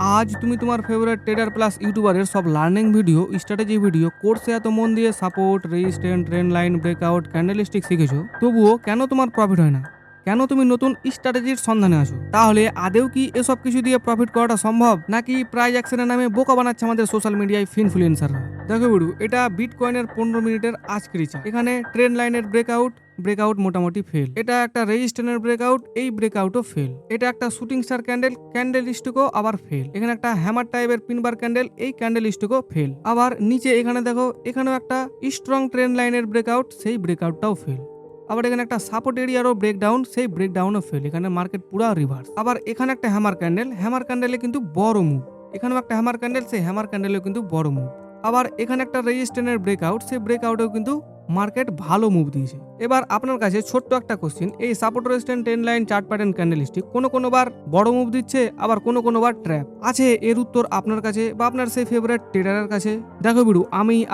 আজ তুমি তোমার ফেভারিট ট্রেডার প্লাস ইউটিউবারের সব লার্নিং ভিডিও, স্ট্র্যাটেজি ভিডিও, কোর্সে এত মন দিয়ে support, resistance, trend line, breakout, candlestick শিখেছো, তবুও কেন তোমার প্রফিট হয় না? কেন তুমি নতুন স্ট্র্যাটেজির সন্ধানে আসো? তাহলে আদেও কি এসব কিছু দিয়ে প্রফিট করাটা সম্ভব, নাকি প্রাইজ অ্যাকশনের নামে বোকা বানাচ্ছে আমাদের সোশ্যাল মিডিয়ায় ইনফ্লুয়েন্সাররা? দেখো বিড়ু, এটা বিটকয়েনের 15 মিনিটের আজকের চার্ট। এখানে ট্রেন্ড লাইনের ব্রেকআউট মোটামুটি ফেল। এটা একটা রেজিস্ট্যান্সের ব্রেকআউট, এই ব্রেকআউটও ফেল। এটা একটা শুটিং স্টার ক্যান্ডেল স্টিকও আবার ফেল। এখানে একটা হ্যামার টাইপের পিনবার ক্যান্ডেল, এই ক্যান্ডেল স্টিকও ফেল। আবার নিচে এখানে দেখো, এখানেও একটা স্ট্রং ট্রেন্ড লাইনের ব্রেকআউট, সেই ব্রেকআউটটাও ফেল। আবার এখানে একটা সাপোর্ট এরিয়ারও ব্রেকডাউন, সেই ব্রেকডাউনও ফেল। এখানে মার্কেট পুরো রিভার্স। আবার এখানে একটা হ্যামার ক্যান্ডেলে কিন্তু বড় মুভ। এখানেও একটা হ্যামার ক্যান্ডেল, সেই হ্যামার ক্যান্ডেলেও কিন্তু বড় মুভ। আবার এখানে একটা রেজিস্ট্যান্সের ব্রেকআউট, সেই ব্রেকআউটেও কিন্তু মার্কেট ভালো মুভ দিয়েছে। এবার আপনার কাছে ছোট্ট একটা কোশ্চেন, এই support resistance trend line chart pattern candlestick কোনো বার বড় মুভ দিচ্ছে, আবার কোনো বার ট্র্যাপ আছে। এর উত্তর আপনার কাছে বা আপনার সেই ফেভারিট ট্রেডারের কাছে। দেখো বিড়ু,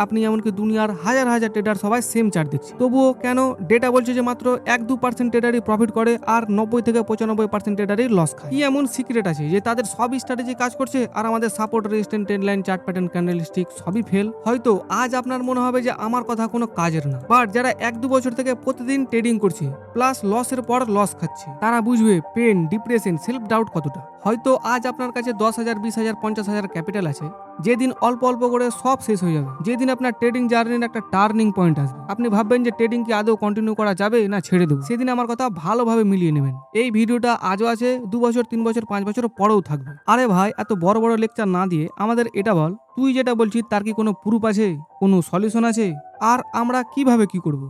আপনি এমনকি দুনিয়ার হাজার হাজার ট্রেডার সবাই সেম চার্ট দেখছি, তবুও কেন ডেটা বলছে যে মাত্র 1-2% ট্রেডারই প্রফিট করে আর 90-95% ট্রেডারই লস খায়? কি এমন সিক্রেট আছে যে তাদের সব স্ট্র্যাটেজি কাজ করছে আর আমাদের support resistance trend line chart pattern candlestick সবই ফেল? হয়তো আজ আপনার মনে হবে যে আমার কথা কোনো কাজের না, বাট যারা 1-2 বছর থেকে প্রতিদিন ট্রেডিং করছে প্লাস লসের পর লস খাচ্ছে, তারা বুঝবে পেন, ডিপ্রেশন, সেলফ ডাউট কতটা। হয়তো আজ আপনার কাছে 10,000, 20,000, 50,000 ক্যাপিটাল আছে, যেদিন অল্প অল্প করে সব শেষ হয়ে যাবে, যেদিন আপনার ট্রেডিং জার্নির একটা টার্নিং পয়েন্ট আসবে, আপনি ভাববেন যে ট্রেডিং কি আদৌ কন্টিনিউ করা যাবে না ছেড়ে দেবো, সেদিন আমার কথা ভালোভাবে মিলিয়ে নেবেন। এই ভিডিওটা আজও আছে, 2 বছর, 3 বছর, 5 বছর পরেও থাকবে। আরে ভাই, এত বড় বড় লেকচার না দিয়ে আমাদের এটা বল, তুই যেটা বলছিস তার কি কোনো প্রুফ আছে, কোনো সলিউশন আছে, আর আমরা কিভাবে কি করব?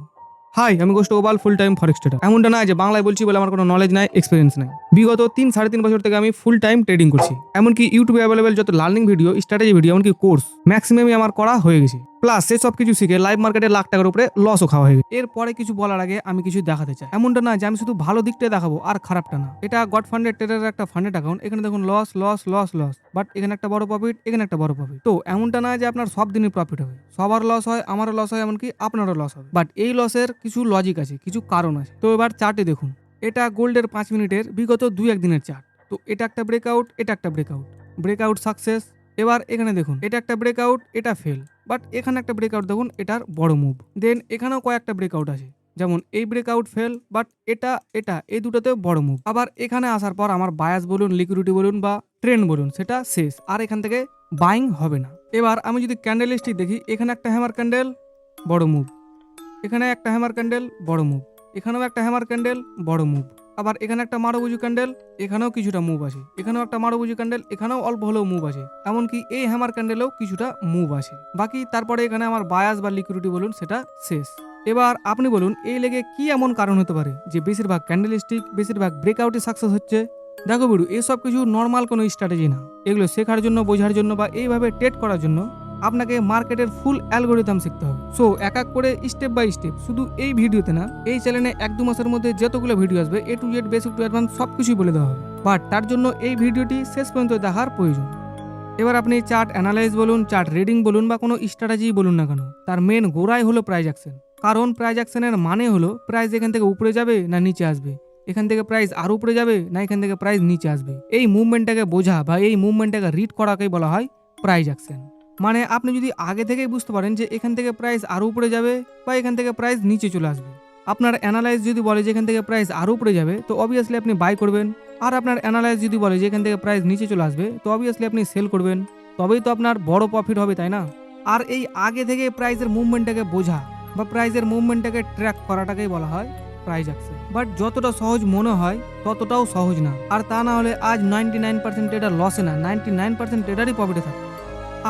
হাই, আমি গোস্ট গোপাল, ফুল টাইম ফরেক্স ট্রেডার। এমনটা না যে বাংলায় বলছি বলে আমার কোনো নলেজ নাই, এক্সপিরিয়েন্স নাই। বিগত 3-3.5 বছর থেকে আমি ফুল টাইম ট্রেডিং করছি। এমনকি ইউটিউবে অ্যাভেলেবেল যত লার্নিং ভিডিও, স্ট্র্যাটেজি ভিডিও, এমনকি কোর্স ম্যাক্সিমামই আমার করা হয়ে গেছে। প্লাস সে সব কিছু শিখে লাইভ মার্কেটে লাখ টাকার উপরে লসও খাওয়া হয়ে গেছে। এরপরে কিছু বলার আগে আমি কিছু দেখাতে চাই। এমনটা না যে আমি শুধু ভালো দিকটাই দেখাবো আর খারাপটা না। এটা গড ফান্ডেড ট্রেডারের একটা ফান্ডেড অ্যাকাউন্ট। এখানে দেখুন loss loss loss loss, but এখানে একটা বড় প্রফিট, এখানে একটা বড় প্রফিট। তো এমনটা না যে আপনার সব দিনই প্রফিট হবে, সবার লস হয়, আমারও লস হয়, এমনকি আপনারও লস হবে। বাট এই লসের কিছু লজিক আছে, কিছু কারণ আছে। তো এবার চার্টে দেখুন, এটা গোল্ডের 5 মিনিটের বিগত 2-1 দিনের চার্ট। তো এটা একটা ব্রেকআউট, এটা একটা ব্রেকআউট সাকসেস। এবার এখানে দেখুন, এটা একটা ব্রেকআউট, এটা ফেল, বাট এখানে একটা ব্রেকআউট দেখুন, এটার বড় মুভ। দেন এখানেও কয়েকটা ব্রেকআউট আছে, যেমন এই ব্রেকআউট ফেল, বাট এটা এই দুটোতেও বড় মুভ। আবার এখানে আসার পর আমার বায়াস বলুন, লিকুইডিটি বলুন বা ট্রেন্ড বলুন, সেটা শেষ, আর এখান থেকে বাইং হবে না। এবার আমি যদি ক্যান্ডেলস্টিক দেখি, এখানে একটা হ্যামার ক্যান্ডেল, বড় মুভ, এখানে একটা হ্যামার ক্যান্ডেল, বড় মুভ, এখানেও একটা হ্যামার ক্যান্ডেল, বড় মুভ। আবার এখানে একটা মারুবুজু ক্যান্ডেল, এখানেও কিছুটা মুভ আছে, এখানেও একটা মারুবুজু ক্যান্ডেল, এখানেও অল্প হলেও মুভ আছে, এমনকি এই হ্যামার ক্যান্ডেলেও কিছুটা মুভ আছে। বাকি তারপরে এখানে আমার বায়াস বা লিকুইডিটি বলুন, সেটা শেষ। এবার আপনি বলুন, এই লেগে কি এমন কারণ হতে পারে যে বেশিরভাগ ক্যান্ডেলস্টিক, বেশিরভাগ ব্রেকআউটে সাকসেস হচ্ছে? দেখো বিড়ু, এসব কিছু নর্মাল কোনো স্ট্র্যাটেজি না। এগুলো শেখার জন্য, বোঝার জন্য বা এইভাবে ট্রেড করার জন্য আপনাকে মার্কেটের ফুল অ্যালগোরিদম শিখতে হবে। সো এক এক করে স্টেপ বাই স্টেপ, শুধু এই ভিডিওতে না, এই চ্যানেলে 1-2 মাসের মধ্যে যতগুলো ভিডিও আসবে, A to Z basic to advance সবকিছুই বলে দেওয়া হবে। বাট তার জন্য এই ভিডিওটি শেষ পর্যন্ত দেখার প্রয়োজন। এবার আপনি চার্ট অ্যানালাইজ বলুন, চার্ট রিডিং বলুন বা কোনো স্ট্র্যাটেজি বলুন না কেন, তার মেন গোড়াই হলো প্রাইজ অ্যাকশন। কারণ প্রাইজ অ্যাকশনের মানে হলো প্রাইস এখান থেকে উপরে যাবে না নিচে আসবে, এখান থেকে প্রাইস আরো উপরে যাবে না এখান থেকে প্রাইস নিচে আসবে। এই মুভমেন্টটাকে বোঝা বা এই মুভমেন্টটাকে রিড করাকেই বলা হয় প্রাইজ অ্যাকশন। মানে আপনি যদি আগে থেকেই বুঝতে পারেন যে এখান থেকে প্রাইস আরো উপরে যাবে বা এখান থেকে প্রাইস নিচে চলে আসবে, আপনার অ্যানালাইজ যদি বলে যে এখান থেকে প্রাইস আরো উপরে যাবে, তো অবভিয়াসলি আপনি বাই করবেন। আর আপনার অ্যানালাইজ যদি বলে যে এখান থেকে প্রাইস নিচে চলে আসবে, তো অবভিয়াসলি আপনি সেল করবেন। তবেই তো আপনার বড় প্রফিট হবে, তাই না? আর এই আগে থেকে প্রাইসের মুভমেন্টটাকে বোঝা বা প্রাইসের মুভমেন্টটাকে ট্র্যাক করাটাকেই বলা হয় প্রাইজ অ্যাকশন। বাট যতটা সহজ মনে হয় ততটাও সহজ না। আর তা না হলে আজ 99% ট্রেডার লসে না, 99% ট্রেডারই প্রফিটে থাকে।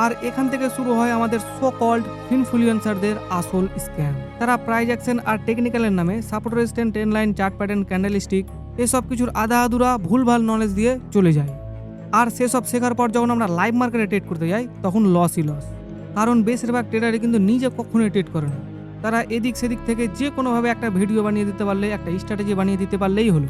আর এখান থেকে শুরু হয় আমাদের সো কল্ড ইনফ্লুয়েন্সারদের আসল স্ক্যাম। তারা প্রাইজ অ্যাকশন আর টেকনিক্যালের নামে support resistance, trend line, chart pattern, candlestick এসব কিছুর আধা আধুরা ভুলভাল নলেজ দিয়ে চলে যায়। আর সেসব শেখার পর যখন আমরা লাইভ মার্কেটে ট্রেড করতে যাই, তখন লসই লস। কারণ বেশিরভাগ ট্রেডারই কিন্তু নিজে কখনোই ট্রেড করে না। তারা এদিক সেদিক থেকে যে কোনোভাবে একটা ভিডিও বানিয়ে দিতে পারলে, একটা স্ট্র্যাটেজি বানিয়ে দিতে পারলেই হলো।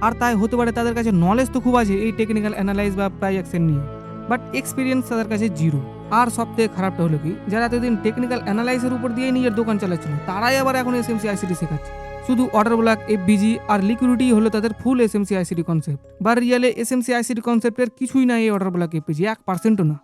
আর তাই হতে পারে তাদের কাছে নলেজ তো খুব আছে এই টেকনিক্যাল অ্যানালাইজ বা প্রাইজ অ্যাকশন নিয়ে, বাট এক্সপিরিয়েন্স তাদের কাছে জিরো। আর সবথেকে খারাপটা হলো কি, যারা এতদিন টেকনিক্যাল অ্যানালাইসের উপর দিয়ে নিজের দোকান চালাচ্ছিল, তারাই আবার এখন SMC ICT শেখাচ্ছে। শুধু অর্ডার ব্লক, এফবিজি আর লিকুইডিটি হলো তাদের ফুল এসএমসি আইসিটি কনসেপ্ট। বা রিয়েলে এসএমসি আইসিটি কনসেপ্টের কিছুই নাই এই অর্ডার ব্লক এফবিজি, 1%ও না।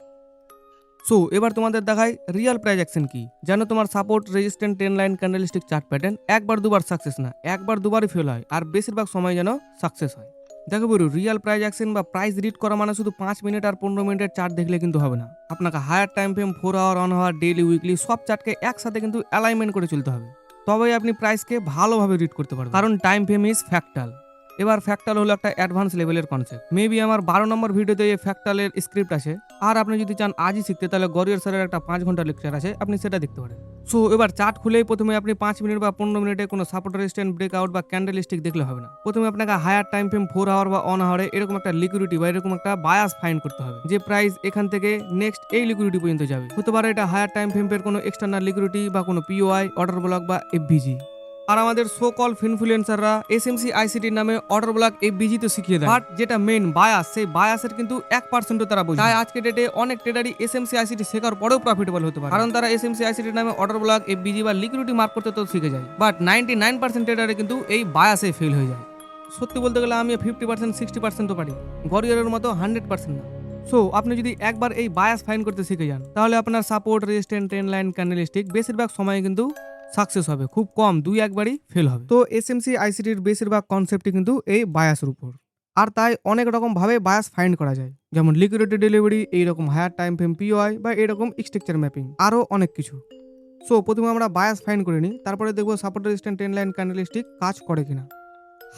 সো এবার তোমাদের দেখায় রিয়েল প্রাইস অ্যাকশন কি। যেন তোমার support, resistant, trend line, candlestick chart pattern একবার দুবার সাকসেস না, একবার দুবারই ফেল হয়, আর বেশিরভাগ সময় যেন সাকসেস হয়। দেখো বলু, রিয়েল প্রাইস অ্যাকশন বা প্রাইস রিড করা মানে শুধু 5 মিনিট আর 15 মিনিটের চার্ট দেখলে কিন্তু হবে না। আপনাকে higher time frame, 4 hour, 1 hour, daily, weekly সব চার্টকে একসাথে কিন্তু অ্যালাইনমেন্ট করে চলতে হবে, তবেই আপনি প্রাইসকে ভালোভাবে রিড করতে পারবেন। কারণ টাইম ফ্রেম ইজ ফ্যাক্টাল। এবার ফ্যাক্টাল হলো একটা অ্যাডভান্স লেভেলের কনসেপ্ট। মেবি আমার 12 নম্বর ভিডিওতে এই ফ্যাক্টালের স্ক্রিপ্ট আছে, আর আপনি যদি চান আজই শিখতে তাহলে গরিয়র স্যারের একটা 5 ঘন্টা লেকচার আছে, আপনি সেটা দেখতে পারেন। সো এবার চার্ট খুলেই প্রথমে আপনি 5 মিনিট বা 15 মিনিটে কোনো সাপোর্ট, রেজিস্ট্যান্ট, ব্রেকআউট বা ক্যান্ডেল স্টিক দেখলে হবে না। প্রথমে আপনাকে হায়ার টাইম ফ্রেম, 4 আওয়ার বা 1 আওয়ারে এরকম একটা লিকুইডিটি বা এরকম একটা বায়াস ফাইন্ড করতে হবে, যে প্রাইস এখান থেকে নেক্সট এই লিকুইডিটি পর্যন্ত যাবে। হতে পারে এটা হায়ার টাইম ফ্রেমের কোনো এক্সটার্নাল লিকুইডিটি বা কোনো পিওআই, অর্ডার ব্লক বা এফবিজি। আর আমাদের সো কল ইনফ্লুয়েন্সাররা এসএমসি আইসিটির নামে অর্ডার ব্লক এফবিজি তো শিখিয়ে দেয়, বাট যেটা মেইন বায়াস, সেই বায়াসের কিন্তু 1%ও তারা বোঝে। তাই আজকে ডেটে অনেক ট্রেডারই এসএমসি আইসিটি শেখার পরেও প্রফিটেবল হতে পারে, কারণ তারা এসএমসি আইসিটির নামে অর্ডার ব্লক, এফবিজি বা লিকুইডিটি মার্ক করতে তো শিখে যায়, বাট 99% ট্রেডারে কিন্তু এই বায়াসে ফেল হয়ে যায়। সত্যি বলতে গেলে আমি 50%, 60%ও পারি, গরিয়রের মতো 100% না। সো আপনি যদি একবার এই বায়াস ফাইন করতে শিখে যান, তাহলে আপনার support, resistant, trend line, candlestick বেশিরভাগ সময় কিন্তু সাকসেস হবে, খুব কম 2-1বারই ফেল হবে। তো এসএমসি আইসিটির বেশিরভাগ কনসেপ্টই কিন্তু এই বায়াসের উপর, আর তাই অনেক রকম ভাবে বায়াস ফাইন্ড করা যায়, যেমন লিকুইডিটি ডেলিভারি, এইরকম হায়ার টাইম ফ্রেম পিওআই বা এরকম স্ট্রাকচার ম্যাপিং, আরও অনেক কিছু। সো প্রথমে আমরা বায়াস ফাইন্ড করে নিই, তারপরে দেখবো support, resistant, trend line, candlestick কাজ করে কিনা।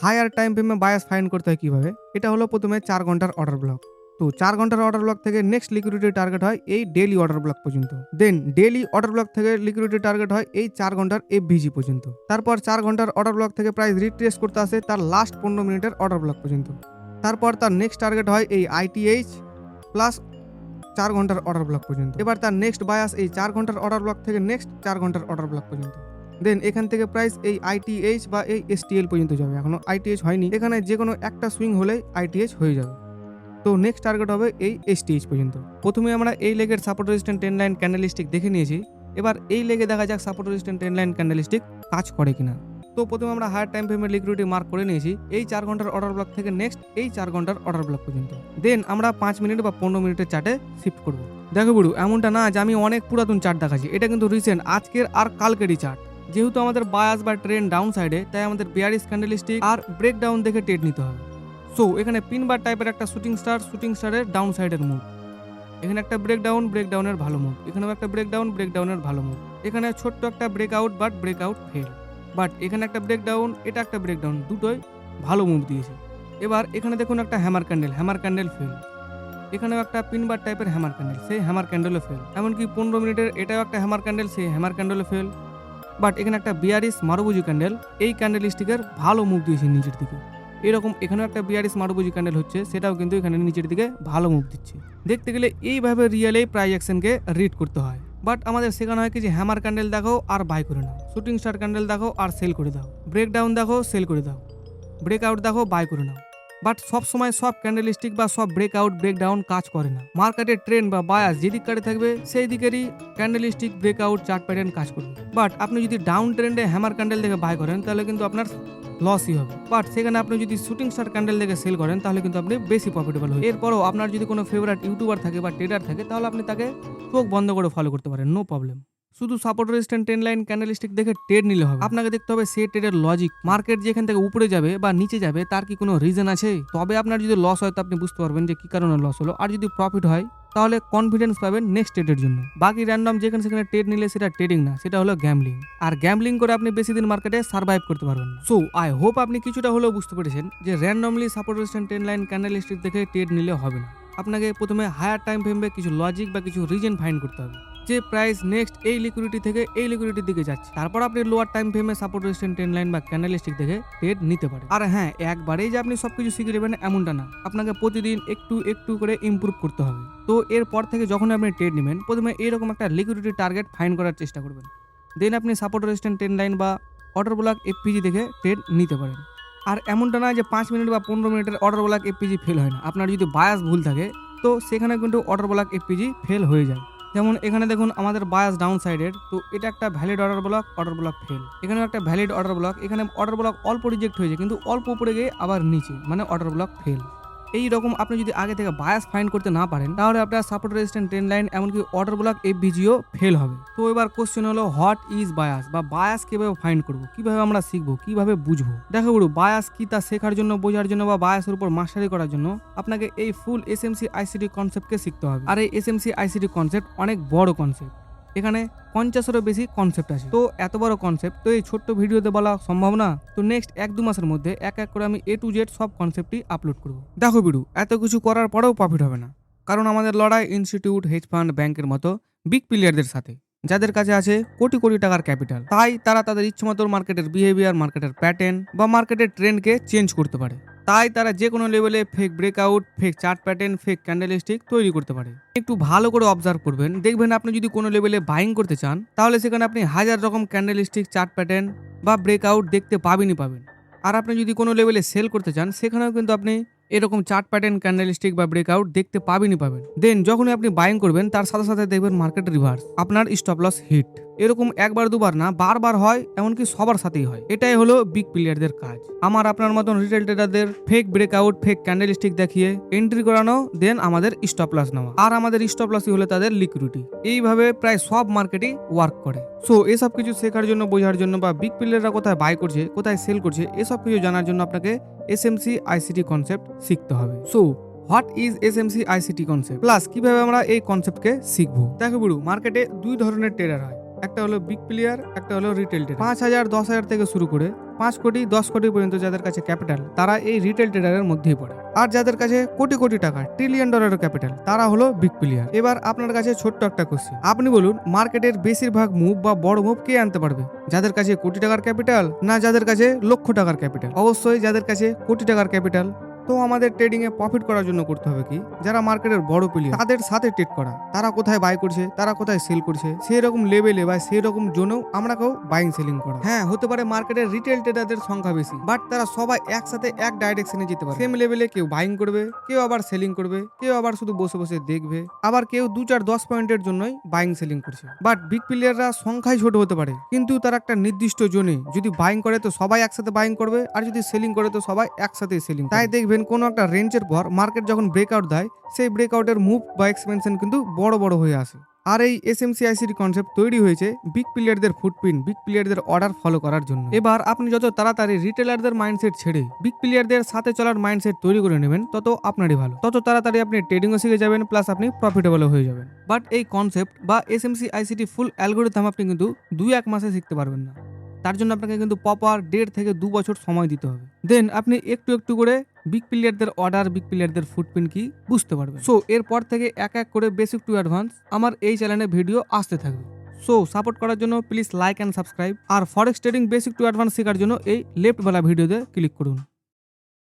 হায়ার টাইম ফ্রেমে বায়াস ফাইন্ড করতে হয় কিভাবে, এটা হলো প্রথমে 4 ঘন্টার অর্ডার ব্লক। তো 4 ঘন্টার অর্ডার ব্লক থেকে নেক্সট লিকুইডিটি টার্গেট হয় এই ডেইলি অর্ডার ব্লক পর্যন্ত। দেন ডেইলি অর্ডার ব্লক থেকে লিকুইডিটি টার্গেট হয় এই 4 ঘন্টার এফভিজি পর্যন্ত। তারপর 4 ঘন্টার অর্ডার ব্লক থেকে প্রাইস রিট্রেস করতে আসে তার লাস্ট 15 মিনিটের অর্ডার ব্লক পর্যন্ত। তারপর তার নেক্সট টার্গেট হয় এই আইটিএইচ প্লাস 4 ঘন্টার অর্ডার ব্লক পর্যন্ত। এবার তার নেক্সট বায়াস এই 4 ঘন্টার অর্ডার ব্লক থেকে নেক্সট 4 ঘন্টার অর্ডার ব্লক পর্যন্ত। দেন এখান থেকে প্রাইস এই আইটিএইচ বা এই এসটিএল পর্যন্ত যাবে। এখনো আইটিএইচ হয়নি, এখানে যে কোনো একটা সুইং হলেই আইটিএইচ হয়ে যাবে। তো নেক্সট টার্গেট হবে এই এসটিএইচ পর্যন্ত। প্রথমে আমরা এই লেগের support, resistant, trend line, candlestick দেখে নিয়েছি। এবার এই লেগে দেখা যাক support, resistant, trend line, candlestick কাজ করে কিনা। তো প্রথমে আমরা হায়ার টাইম ফ্রেমের লিকুইডিটি মার্ক করে নিয়েছি এই 4 ঘন্টার অর্ডার ব্লক থেকে নেক্সট এই 4 ঘন্টার অর্ডার ব্লক পর্যন্ত। দেন আমরা 5 মিনিট বা 15 মিনিটের চার্টে শিফট করব। দেখো বুড়ু, এমনটা না যে আমি অনেক পুরাতন চার্ট দেখাচ্ছি, এটা কিন্তু রিসেন্ট আজকের আর কালকেরই চার্ট। যেহেতু আমাদের বায়াস বা ট্রেন্ড ডাউন সাইডে, তাই আমাদের বিয়ারিশ ক্যান্ডেলস্টিক আর ব্রেকডাউন দেখে ট্রেড নিতে হবে। সো এখানে পিন বার টাইপের একটা শুটিং স্টারের ডাউন সাইডের মুভ, এখানে একটা ব্রেকডাউনের ভালো মুভ, এখানেও একটা ব্রেকডাউনের ভালো মুভ, এখানে ছোট্ট একটা breakout but breakout fail, but এখানে একটা ব্রেকডাউন, এটা একটা ব্রেকডাউন, দুটোই ভালো মুভ দিয়েছে। এবার এখানে দেখুন একটা হ্যামার ক্যান্ডেল ফেল, এখানেও একটা পিন বার টাইপের হ্যামার ক্যান্ডেল, সেই হ্যামার ক্যান্ডেলও ফেল। এমনকি 15 মিনিটের এটাও একটা হ্যামার ক্যান্ডেল, সেই হ্যামার ক্যান্ডেলও ফেল। বাট এখানে একটা বিয়ারিশ মারুবুজি ক্যান্ডেল, এই ক্যান্ডেল স্টিকের ভালো মুভ দিয়েছে নিচের দিকে। এরকম এখানেও একটা বিয়ারিশ মারুবুজি ক্যান্ডেল হচ্ছে, সেটাও কিন্তু এখানে নিচের দিকে ভালো মুভ দিচ্ছে। দেখতে গেলে এইভাবে রিয়েল এই প্রাইস অ্যাকশনকে রিড করতে হয়। বাট আমাদের শেখানো হয় কি যে হ্যামার ক্যান্ডেল দেখো আর বাই করে নাও, শুটিং স্টার ক্যান্ডেল দেখো আর সেল করে দাও, ব্রেকডাউন দেখো সেল করে দাও, ব্রেকআউট দেখো বাই করে নাও। বাট সব সময় সব ক্যান্ডেলস্টিক বা সব ব্রেকআউট ব্রেকডাউন কাজ করে না। মার্কেটের ট্রেন্ড বা বায়াস যেদিক কাটে থাকবে সেই দিকেরই ক্যান্ডেলস্টিক, ব্রেকআউট, চার্ট প্যাটার্ন কাজ করবে। বাট আপনি যদি ডাউন ট্রেন্ডে হ্যামার ক্যান্ডেল দেখে বাই করেন তাহলে কিন্তু আপনার লসই হবে। বাট সেখানে আপনি যদি শুটিং স্টার ক্যান্ডেল দেখে সেল করেন তাহলে কিন্তু আপনি বেশি প্রফিটেবল হবে। এরপরও আপনার যদি কোনো ফেভারিট ইউটিউবার থাকে বা ট্রেডার থাকে তাহলে আপনি তাকে চোখ বন্ধ করে ফলো করতে পারেন, নো প্রবলেম। শুধু support, resistant, trend line, candlestick দেখে ট্রেড নিলে হবে, আপনাকে দেখতে হবে সেই ট্রেডের লজিক। মার্কেট যেখান থেকে উপরে যাবে বা নিচে যাবে তার কি কোনো রিজন আছে? তবে আপনার যদি লস হয় তো আপনি বুঝতে পারবেন যে কি কারণে লস হলো, আর যদি প্রফিট হয় তাহলে কনফিডেন্স পাবেন নেক্সট ট্রেডের জন্য। বাকি র্যান্ডম যেখানে সেখানে ট্রেড নিলে সেটা ট্রেডিং না, সেটা হলো গ্যাম্বলিং। আর গ্যাম্বলিং করে আপনি বেশি দিন মার্কেটে সার্ভাইভ করতে পারবেন না। সো আই হোপ আপনি কিছুটা হলেও বুঝতে পেরেছেন যে randomly support, resistant, trend line, candlestick দেখে ট্রেড নিলে হবে না। আপনাকে প্রথমে হায়ার টাইম ফ্রেমে কিছু লজিক বা কিছু রিজন ফাইন্ড করতে হবে, যে প্রাইস নেক্সট এই লিকুইডিটি থেকে এই লিকুইডিটির দিকে যাচ্ছে। তারপর আপনি লোয়ার টাইম ফ্রেমে সাপোর্ট, রেজিস্ট্যান্ট, ট্রেন্ড লাইন বা ক্যান্ডেলস্টিক দেখে ট্রেড নিতে পারেন। আর হ্যাঁ, একবারেই যে আপনি সবকিছু শিখে নেবেন এমনটা না, আপনাকে প্রতিদিন একটু একটু করে ইমপ্রুভ করতে হবে। তো এরপর থেকে যখন আপনি ট্রেড নেবেন প্রথমে এরকম একটা লিকুইডিটি টার্গেট ফাইন্ড করার চেষ্টা করবেন। দেন আপনি সাপোর্ট, রেজিস্ট্যান্ট, ট্রেন্ড লাইন বা অর্ডার ব্লক এফপিজি দেখে ট্রেড নিতে পারেন। আর এমনটা না যে 5 মিনিট বা 15 মিনিটের অর্ডার ব্লক এফপিজি ফেল হয় না। আপনার যদি বায়াস ভুল থাকে তো সেখানে কিন্তু অর্ডার ব্লক এফপিজি ফেল হয়ে যায়। যেমন এখানে দেখুন আমাদের বায়াস ডাউন সাইডের, তো এটা একটা ভ্যালিড অর্ডার ব্লক ফেল। এখানে একটা ভ্যালিড অর্ডার ব্লক, এখানে অর্ডার ব্লক অল্প রিজেক্ট হয়েছে কিন্তু অল্প উপরে গিয়ে আবার নিচে, মানে অর্ডার ব্লক ফেল। এই রকম আপনি যদি আগে থেকে বায়াস ফাইন্ড করতে না পারেন তাহলে আপনার সাপোর্ট রেজিস্ট্যান্ট ট্রেন্ড লাইন এমনকি অর্ডার ব্লক এফভিজিও ফেল হবে। তো এবার কোশ্চেন হলো হোয়াট ইজ বায়াস, বা বায়াস কিভাবে ফাইন্ড করব, কিভাবে আমরা শিখবো, কিভাবে বুঝবো। দেখো বড়, বায়াস কি তা শেখার জন্য, বোঝার জন্য বা বায়াসের উপর মাস্টারি করার জন্য আপনাকে এই ফুল এসএমসি আইসিটি কনসেপ্টকে শিখতে হবে। আর এই এসএমসি আইসিটি কনসেপ্ট অনেক বড় কনসেপ্ট, এখানে 50-এরও বেশি কনসেপ্ট আছে। তো এত বড় কনসেপ্ট তো এই ছোট্ট ভিডিওতে বলা সম্ভব না। তো নেক্সট 1-2 মাসের মধ্যে এক এক করে আমি A to Z সব কনসেপ্টই আপলোড করব। দেখো বিড়ু, এত কিছু করার পরেও প্রফিট হবে না, কারণ আমাদের লড়াই ইনস্টিটিউট, হেজ ফান্ড, ব্যাংকের মতো বিগ প্লেয়ারদের সাথে, যাদের কাছে আছে কোটি কোটি টাকার ক্যাপিটাল। তাই তারা তাদের ইচ্ছেমতো মার্কেটের বিহেভিয়ার, মার্কেটের প্যাটার্ন বা মার্কেটের ট্রেন্ডকে চেঞ্জ করতে পারে। তাই তারা যে কোনো লেভেলে fake breakout, fake chart pattern, fake candlestick তৈরি করতে পারে। একটু ভালো করে অবজার্ভ করবেন, দেখবেন আপনি যদি কোনো লেভেলে বাইং করতে চান তাহলে সেখানে আপনি 1000 রকম ক্যান্ডেলস্টিক, চার্ট প্যাটার্ন বা ব্রেকআউট দেখতে পাবেনই পাবেন। আর আপনি যদি কোনো লেভেলে সেল করতে চান সেখানেও কিন্তু আপনি এরকম চার্ট প্যাটার্ন, ক্যান্ডেলস্টিক বা ব্রেকআউট দেখতে পাবেনই পাবেন। দেন যখনই আপনি বাইং করবেন তার সাথে সাথে দেখবেন মার্কেট রিভার্স, আপনার স্টপ লস হিট। এরকম একবার দুবার না, বারবার হয়, এমনকি সবার সাথেই হয়। এটাই হলো বিগ প্লেয়ারদের কাজ। আমার আপনার মতন রিটেল ট্রেডারদের ফেক ব্রেকআউট, ফেক ক্যান্ডেলস্টিক দেখিয়ে এন্ট্রি করানো, দেন আমাদের স্টপ লস নেওয়া। আর আমাদের স্টপ লসই হলো তাদের লিকুইডিটি। এইভাবে প্রায় সব মার্কেটই ওয়ার্ক করে। সো এসব কিছু শেখার জন্য, বোঝার জন্য বা বিগ প্লেয়াররা কোথায় বাই করছে, কোথায় সেল করছে, এসব কিছু জানার জন্য আপনাকে এসএমসি আইসিটি কনসেপ্ট শিখতে হবে। So what is SMC ICT concept, plus কিভাবে আমরা এই কনসেপ্টকে শিখবো। দেখো বুড়ু, মার্কেটে দুই ধরনের ট্রেডার হয়, একটা হলো বিগ প্লেয়ার, একটা হলো রিটেল ট্রেডার। 5,000, 10,000 থেকে শুরু করে 5 কোটি, 10 কোটি পর্যন্ত যাদের কাছে ক্যাপিটাল, তারা এই রিটেল ট্রেডারের মধ্যেই পড়ে। আর যাদের কাছে কোটি কোটি টাকা, ট্রিলিয়ন ডলারের ক্যাপিটাল, তারা হলো বিগ প্লেয়ার। এবার আপনার কাছে ছোট্ট একটা কোশ্চেন, আপনি বলুন মার্কেটের বেশিরভাগ মুভ বা বড় মুভ কে আনতে পারবে? যাদের কাছে কোটি টাকার ক্যাপিটাল, না যাদের কাছে লক্ষ টাকার ক্যাপিটাল? অবশ্যই যাদের কাছে কোটি টাকার ক্যাপিটাল। তো আমাদের ট্রেডিং এ প্রফিট করার জন্য করতে হবে কি, যারা মার্কেটের বড় প্লেয়ার তাদের সাথে ট্রেড করা, তারা কোথায় বাই করছে, তারা কোথায় সেল করছে, সেই রকম লেভেলে বা সেই রকম জোনেও আমরাকেও বাইং সেলিং করা। হ্যাঁ, হতে পারে মার্কেটের রিটেল ট্রেডারদের সংখ্যা বেশি, বাট তারা সবাই একসাথে এক ডাইরেকশনে যেতে পারে। সেম লেভেলে কেউ বাইং করবে, কেউ আবার সেলিং করবে, কেউ আবার শুধু বসে বসে দেখবে, আবার কেউ 2-4-10 পয়েন্টের জন্যই বাইং সেলিং করছে। বাট বিগ প্লেয়াররা সংখ্যায় ছোট হতে পারে, কিন্তু তারা একটা নির্দিষ্ট জোনে যদি বাইং করে তো সবাই একসাথে বাইং করবে, আর যদি সেলিং করে তো সবাই একসাথে সেলিং। তাই দেখবেন কোনো একটা রেঞ্জের পর মার্কেট যখন ব্রেকআউট দেয়, সেই ব্রেকআউটের মুভ বা এক্সপেনশন কিন্তু বড় বড় হয়ে আসে। আর এই এসএমসিআইসিটি কনসেপ্ট তৈরি হয়েছে বিগ প্লেয়ারদের ফুটপ্রিন্ট, বিগ প্লেয়ারদের অর্ডার ফলো করার জন্য। এবার আপনি যত তাড়াতাড়ি রিটেলারদের মাইন্ডসেট ছেড়ে বিগ প্লেয়ারদের সাথে চলার মাইন্ডসেট তৈরি করে নেবেন, তত আপনারই ভালো, তত তাড়াতাড়ি আপনি ট্রেডিংও শিখে যাবেন, প্লাস আপনি প্রফিটেবলও হয়ে যাবেন। বাট এই কনসেপ্ট বা এসএমসিআইসিটি ফুল অ্যালগরিথম আপনি কিন্তু 2-1 মাসে শিখতে পারবেন না। তার জন্য আপনাকে কিন্তু প্রপার 1.5 থেকে 2 বছর সময় দিতে হবে। দেন আপনি একটু একটু করে বিগ প্লেয়ারদের অর্ডার, বিগ প্লেয়ারদের ফুটপ্রিন্ট কি বুঝতে পারবেন। সো এরপর থেকে এক এক করে বেসিক টু অ্যাডভান্স আমার এই চ্যানেলে ভিডিও আসতে থাকবে। সো সাপোর্ট করার জন্য প্লিজ লাইক অ্যান্ড সাবস্ক্রাইব। আর forex trading basic to advance শেখার জন্য এই লেফট বেলা ভিডিওতে ক্লিক করুন।